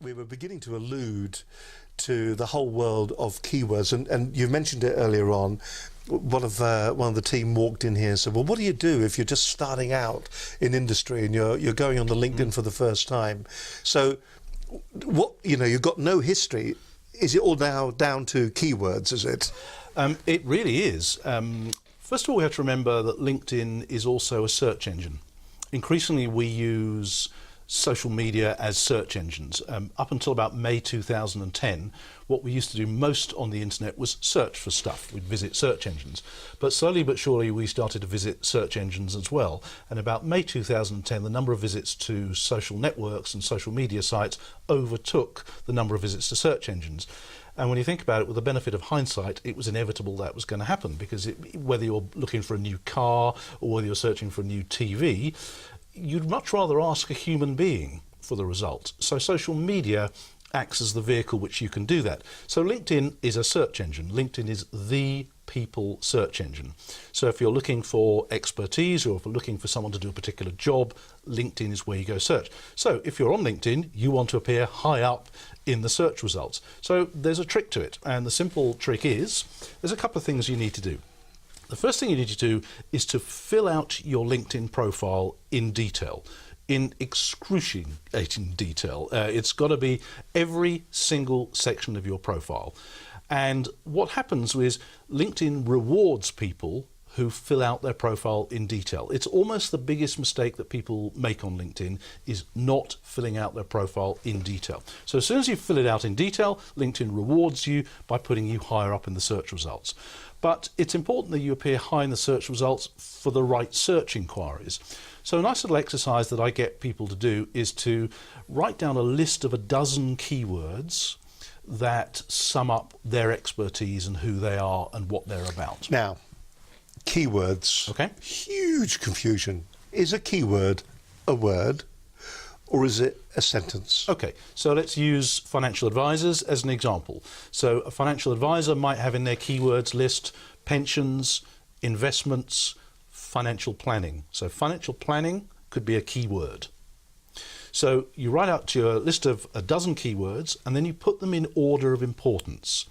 We were beginning to allude to the whole world of keywords, and you mentioned it earlier on. One of the team walked in here and said, "Well, what do you do if you're just starting out in industry and you're going on the LinkedIn for the first time?" So, you've got no history. Is it all now down to keywords? Is it? It really is. First of all, we have to remember that LinkedIn is also a search engine. Increasingly, we use social media as search engines. Up until about May 2010, what we used to do most on the internet was search for stuff. We'd visit search engines. But slowly but surely we started to visit search engines as well. And about May 2010, the number of visits to social networks and social media sites overtook the number of visits to search engines. And when you think about it, with the benefit of hindsight, it was inevitable that was going to happen, because whether you're looking for a new car or whether you're searching for a new TV, you'd much rather ask a human being for the result. So social media acts as the vehicle which you can do that. So LinkedIn is a search engine. LinkedIn is the people search engine. So if you're looking for expertise, or if you're looking for someone to do a particular job, LinkedIn is where you go search. So if you're on LinkedIn, you want to appear high up in the search results. So there's a trick to it, and the simple trick is there's a couple of things you need to do. The first thing you need to do is to fill out your LinkedIn profile in detail, in excruciating detail. It's got to be every single section of your profile. And what happens is LinkedIn rewards people who fill out their profile in detail. It's almost the biggest mistake that people make on LinkedIn, is not filling out their profile in detail. So as soon as you fill it out in detail, LinkedIn rewards you by putting you higher up in the search results. But it's important that you appear high in the search results for the right search inquiries. So a nice little exercise that I get people to do is to write down a list of 12 keywords that sum up their expertise and who they are and what they're about. Now, keywords. Okay. Huge confusion. Is a keyword a word, or is it a sentence? Okay, so let's use financial advisors as an example. So a financial advisor might have in their keywords list pensions, investments, financial planning. So financial planning could be a keyword. So you write out your list of 12 keywords, and then you put them in order of importance,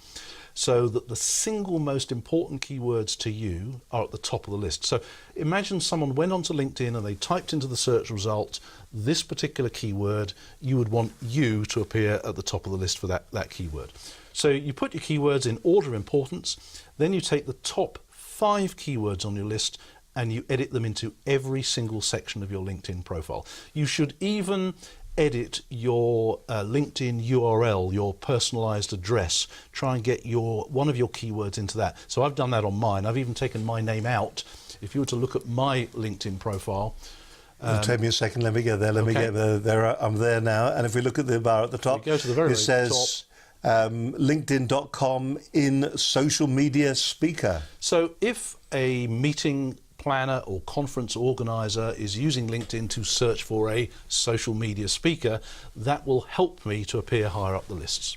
so that the single most important keywords to you are at the top of the list. So imagine someone went onto LinkedIn and they typed into the search result this particular keyword. You would want you to appear at the top of the list for that keyword. So you put your keywords in order of importance, then you take the top 5 keywords on your list and you edit them into every single section of your LinkedIn profile. You should even edit your LinkedIn URL, your personalized address. Try and get one of your keywords into that. So I've done that on mine. I've even taken my name out. If you were to look at my LinkedIn profile, take me a second. Let me get there. Let me get there. I'm there now. And if we look at the bar at the top, go to the very, it says LinkedIn.com in social media speaker. So if a meeting planner or conference organizer is using LinkedIn to search for a social media speaker, that will help me to appear higher up the lists.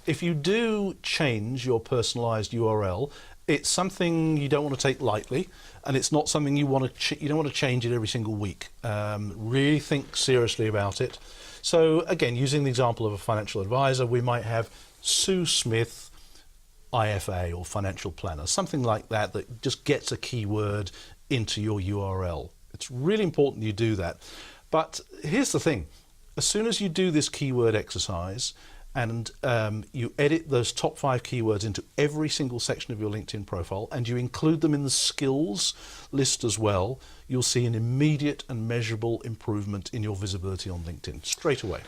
If you do change your personalized URL, it's something you don't want to take lightly, and it's not something you don't want to change it every single week. Really think seriously about it. So again, using the example of a financial advisor, we might have Sue Smith IFA or financial planner, something like that, that just gets a keyword into your URL. It's really important you do that. But here's the thing, as soon as you do this keyword exercise and you edit those top 5 keywords into every single section of your LinkedIn profile, and you include them in the skills list as well, you'll see an immediate and measurable improvement in your visibility on LinkedIn straight away.